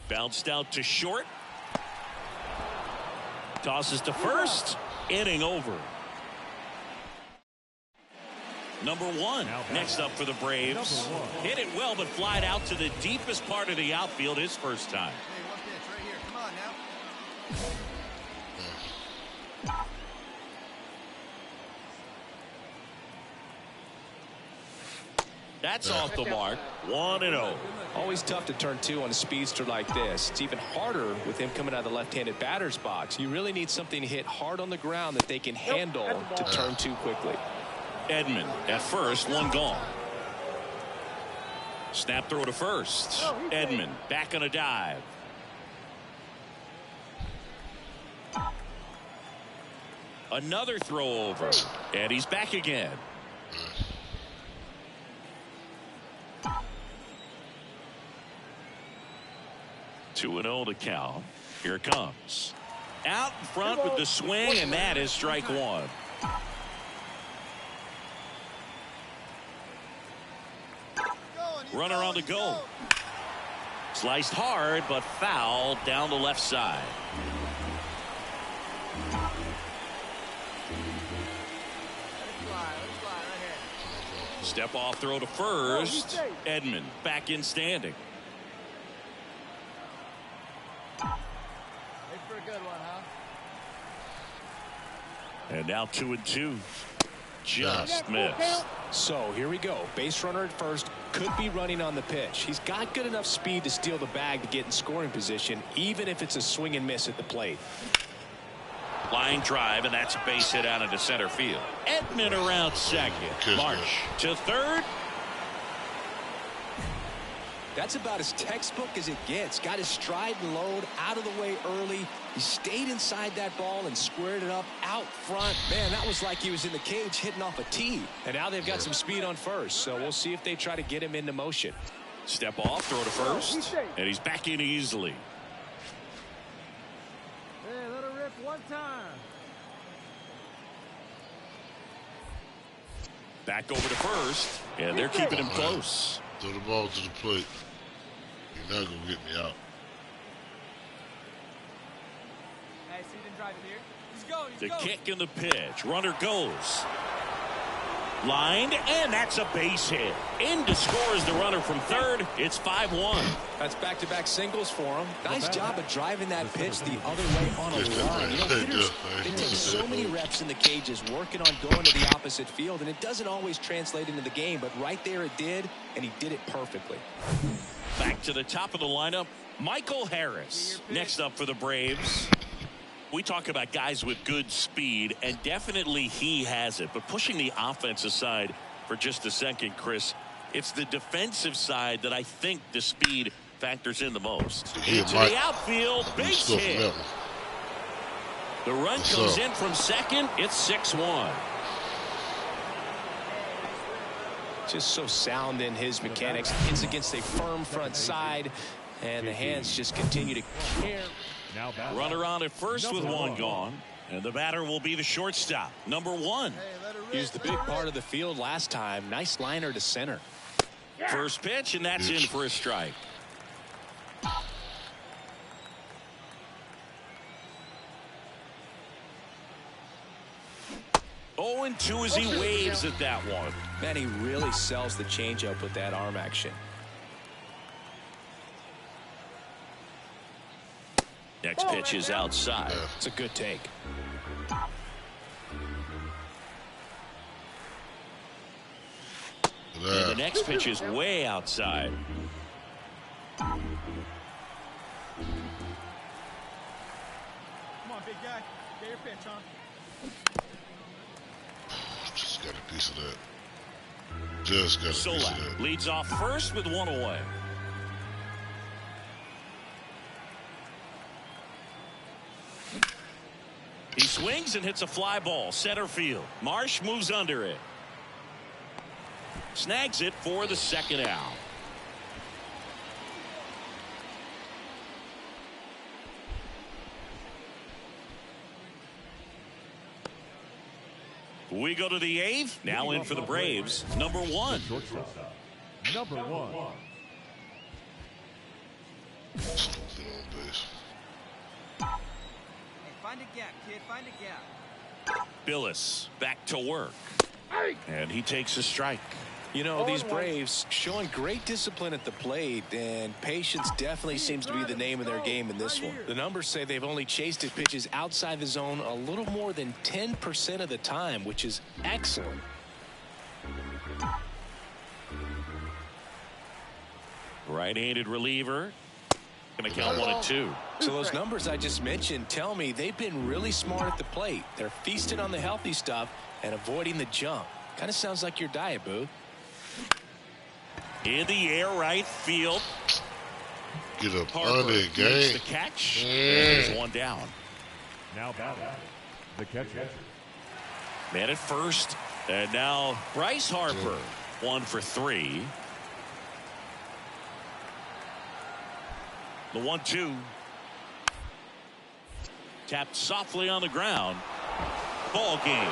Bounced out to short. Tosses to first. Inning over. Number 1 next up for the Braves. Hit it well, but flied out to the deepest part of the outfield his first time. Hey, one pitch right here. Come on now. That's off the mark. 1-0. Always tough to turn 2 on a speedster like this. It's even harder with him coming out of the left-handed batter's box. You really need something to hit hard on the ground that they can handle to turn 2 quickly. Edman at first, 1 gone. Snap throw to first. Edman back on a dive. Another throw over. And he's back again. Two and 0 to count. Here it comes. Out in front with the swing, and that is strike 1. Runner on the go. Sliced hard, but foul down the left side. Step off throw to first. Edman back in standing. For a good one, huh? And now 2-2. Just missed. So here we go. Base runner at first. Could be running on the pitch. He's got good enough speed to steal the bag to get in scoring position, even if it's a swing and miss at the plate. Line drive, and that's a base hit out into center field. Edman around second. Marsh to third. That's about as textbook as it gets. Got his stride and load out of the way early. He stayed inside that ball and squared it up out front. Man, that was like he was in the cage hitting off a tee. And now they've got some speed on first, so we'll see if they try to get him into motion. Step off, throw to first, and he's back in easily. Hey, let her rip one time. Back over to first, and they're keeping him close. Throw the ball to the plate. You're not going to get me out. Hey, see them driving here. He's going. The kick and the pitch. Runner goes. Lined, and that's a base hit. In to score is the runner from third. It's 5-1. That's back-to-back singles for him. Nice job of driving that pitch the other way on a line. Hitters, they take so many reps in the cages working on going to the opposite field, and it doesn't always translate into the game, but right there it did, and he did it perfectly. Back to the top of the lineup, Michael Harris. Next up for the Braves. We talk about guys with good speed, and definitely he has it. But pushing the offense aside for just a second, Chris, it's the defensive side that I think the speed factors in the most. Into the outfield, base hit. The run comes in from second. It's 6-1. Just so sound in his mechanics. Hits against a firm front side, and the hands just continue to care. Runner on at first with 1 gone, and the batter will be the shortstop, number 1. He was the big part of the field last time. Nice liner to center. First pitch, and that's in for a strike. Oh, and 2 as he waves at that one. Man, he really sells the changeup with that arm action. Next pitch is outside. It's a good take. And the next pitch is way outside. Come on, big guy. Get your pitch, huh? Just got a piece of that. Just got a piece of Solak that. leads off first with one away. He swings and hits a fly ball center field. Marsh moves under it. Snags it for the second out. We go to the eighth. Now in for the Braves, number 1. Number 1. Something on base. Hey, find a gap, kid. Find a gap. Billis back to work. And he takes a strike. You know, these Braves showing great discipline at the plate, and patience definitely seems to be the name of their game in this one. The numbers say they've only chased his pitches outside the zone a little more than 10% of the time, which is excellent. Right-handed reliever. Going to count 1-2. So those numbers I just mentioned tell me they've been really smart at the plate. They're feasting on the healthy stuff and avoiding the junk. Kind of sounds like your diet, Booth. In the air, right field. Get up Harper on it, makes gang. the catch. And there's one down. Now batting, the catcher. Man at first. And now Bryce Harper. 1 for 3. The 1-2. Tapped softly on the ground. Ball game.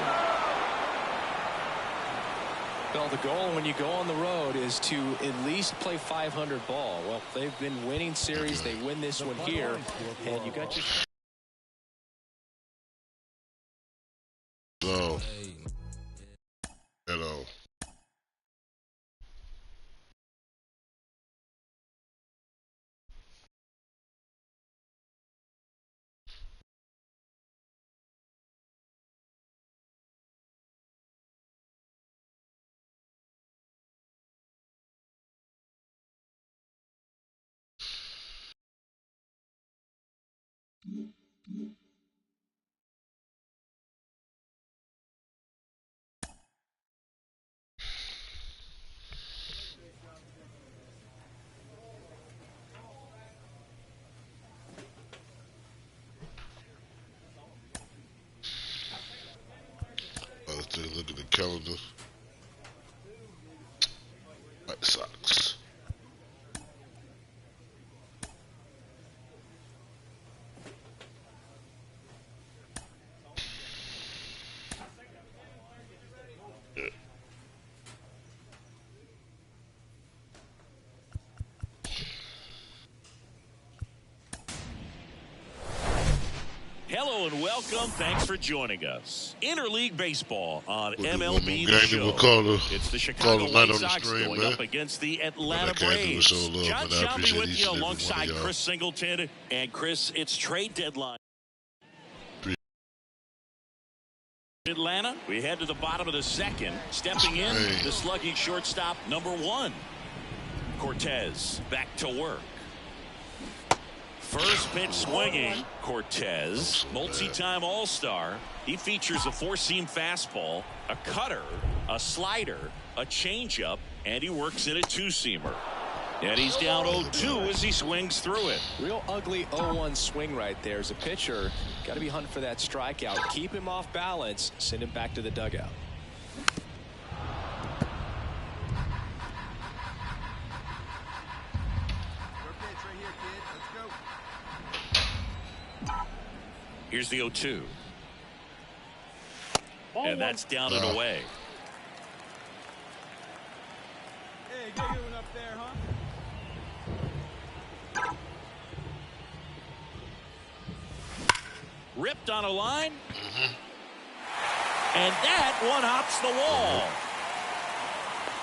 Well, the goal when you go on the road is to at least play 500 ball. Well, they've been winning series. They win this one here, and you got your... So, hello. Let's take a look at the calendar. White Sox. Hello and welcome. Thanks for joining us. Interleague Baseball on We'll do one MLB more The game, Show. we'll call It's the it Chicago night White on the Sox stream, going man. up against the But Atlanta I can't do the Braves. show love, John but I Shelby appreciate with each you and every one alongside of y'all. Chris Singleton. And Chris, it's trade deadline. Atlanta, we head to the bottom of the second. Stepping in, Hey. the slugging shortstop, number 1. Cortez back to work. First pitch swinging. Cortez, multi-time All-Star. He features a 4-seam fastball, a cutter, a slider, a changeup, and he works in a 2-seamer. And he's down 0-2 as he swings through it. Real ugly 0-1 swing right there. As a pitcher, got to be hunting for that strikeout. Keep him off balance. Send him back to the dugout. Your pitch right here, kid. Let's go. Here's the 0-2. And that's down and away. Hey, get you one up there, huh? Ripped on a line. And that one hops the wall.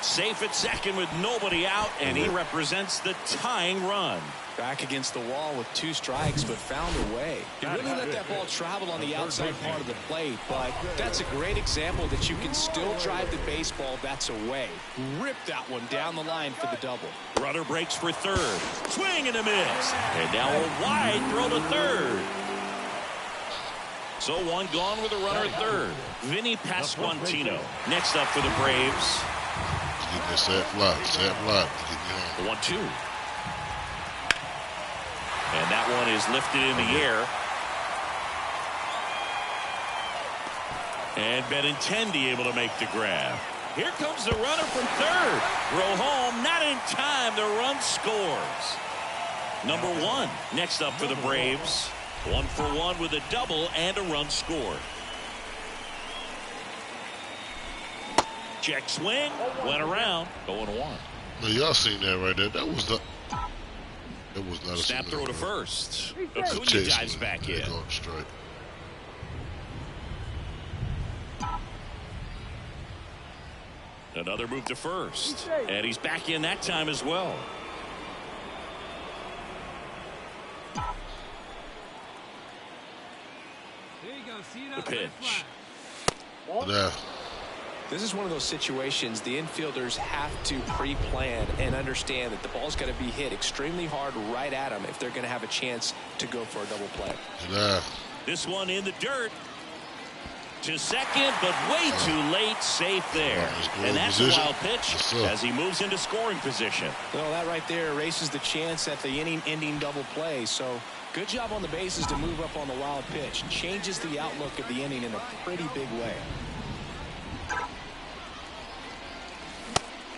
Safe at second with nobody out, and he represents the tying run. Back against the wall with 2 strikes, but found a way. He really let that ball travel on the outside part of the plate, but that's a great example that you can still drive the baseball that's away. Rip that one down the line for the double. Runner breaks for third. Swing and a miss. And now a wide throw to third. So one gone with a runner at third. Vinny Pasquantino next up for the Braves. Get that sad fly. Sad fly. Get me home. 1-2. And that one is lifted in the air. And Benintendi able to make the grab. Here comes the runner from third. Throw home, not in time. The run scores. Number one next up for the Braves. 1 for 1 with a double and a run scored. Check swing, went around, going one. Now, y'all seen that right there? That was the. It was not a snap throw to first. Acuna dives back in. Straight. Another move to first, and he's back in that time as well. The pitch. Yeah. This is one of those situations the infielders have to pre-plan and understand that the ball's got to be hit extremely hard right at them if they're going to have a chance to go for a double play. Yeah. This one in the dirt. To second, but way too late. Safe there. And that's a wild pitch as he moves into scoring position. Well, that right there erases the chance at the inning-ending double play. So good job on the bases to move up on the wild pitch. Changes the outlook of the inning in a pretty big way.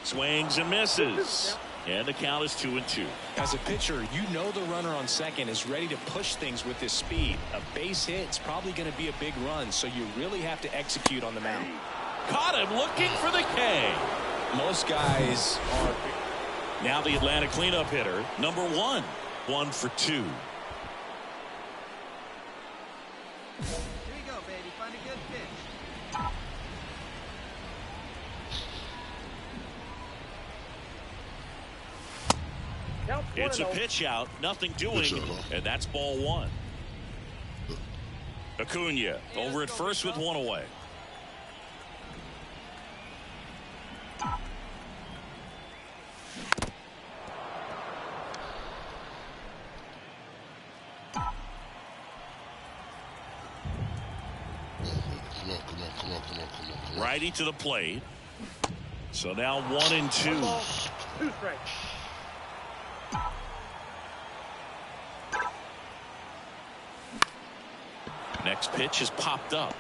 Swings and misses. And the count is 2-2. As a pitcher, you know the runner on second is ready to push things with his speed. A base hit is probably going to be a big run, so you really have to execute on the mound. Caught him looking for the K. Most guys are. Now the Atlanta cleanup hitter, number 1. 1 for 2. Here you go, baby. Find a good pitch. It's a pitch out, nothing doing, and that's ball 1. Acuna over at first with 1 away. Come on. Righty to the plate. So now 1-2. 2 strikes. Next pitch is popped up.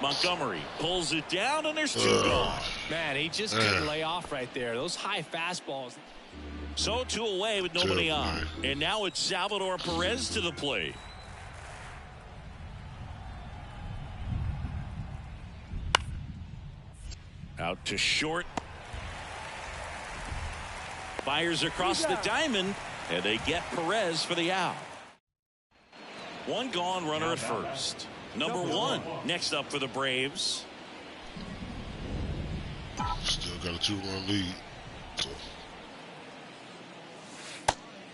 Montgomery pulls it down, and there's 2 gone. Man, he just couldn't lay off right there. Those high fastballs. So 2 away with nobody on. And now it's Salvador Perez to the plate. Out to short. Fires across the diamond, and they get Perez for the out. 1 gone, runner at first. Number 1 next up for the Braves. Still got a 2-1 lead. So.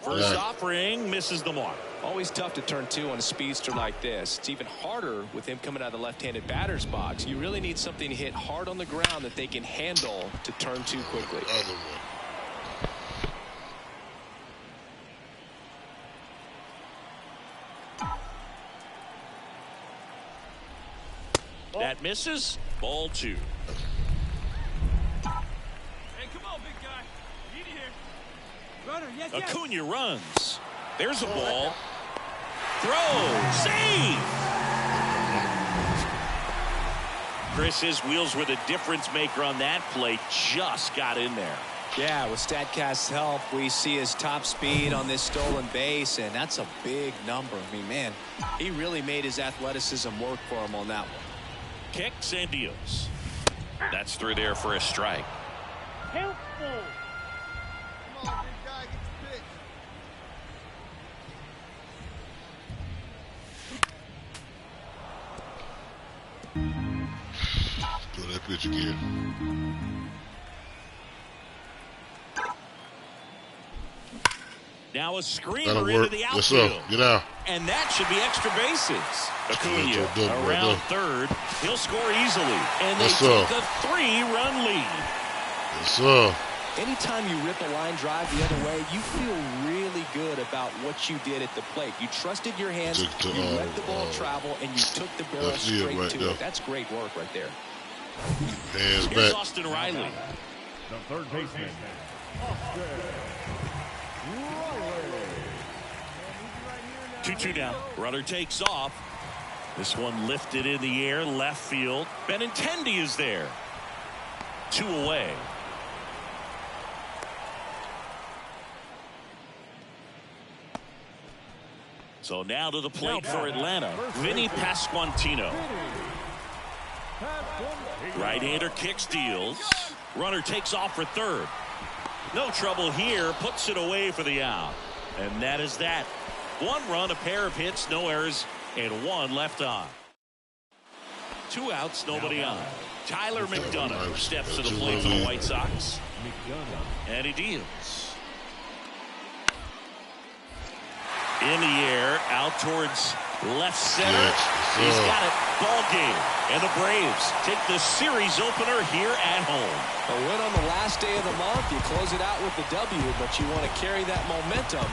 First offering misses the mark. Always tough to turn 2 on a speedster like this. It's even harder with him coming out of the left-handed batter's box. You really need something to hit hard on the ground that they can handle to turn 2 quickly. Other one. That misses. Ball 2. Hey, come on, big guy. Need you here. Runner, yes. Acuna runs. There's a ball. Throw. Save. Chris's wheels were the difference maker on that play. Just got in there. Yeah, with StatCast's help, we see his top speed on this stolen base, and that's a big number. I mean, man, he really made his athleticism work for him on that one. Kicks and deals. That's through there for a strike. Helpful. Come on, big guy, get the pitch. Throw that pitch again. Now a screamer into the outfield. Yes, sir. Get out. And that should be extra bases. Acuna around third. He'll score easily. And they take a 3-run lead. Yes, sir. Anytime you rip a line drive the other way, you feel really good about what you did at the plate. You trusted your hands, you let the ball travel, and you took the barrel straight right to there. it. That's great work right there. Hands Here's back. Austin Riley. The third baseman, Austin Riley. 2-2 now. Runner takes off. This one lifted in the air, left field. Benintendi is there. 2 away. So now to the plate for Atlanta, Vinny Pasquantino. Right-hander kicks, deals. Runner takes off for third. No trouble here, puts it away for the out. And that is that. 1 run, a pair of hits, no errors, and 1 left on. 2 outs, nobody on. Tyler McDonough steps to the plate for the White Sox. And he deals. In the air, out towards left center. He's got it. Ball game. And the Braves take the series opener here at home. A win on the last day of the month. You close it out with the W, but you want to carry that momentum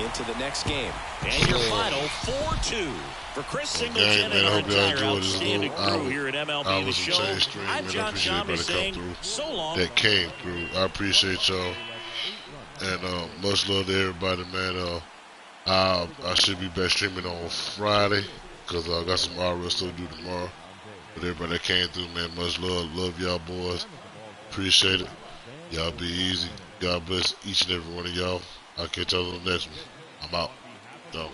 into the next game. And your final 4-2 for Chris Singleton and our entire outstanding crew here at MLB The Show. I'm John Shammy saying so long. That came through. I appreciate y'all. And much love to everybody, man. I should be back streaming on Friday because I got some RL stuff to do tomorrow. But everybody that came through, man, much love. Love y'all boys. Appreciate it. Y'all be easy. God bless each and every one of y'all. I'll catch y'all on the next one. I'm out. Done.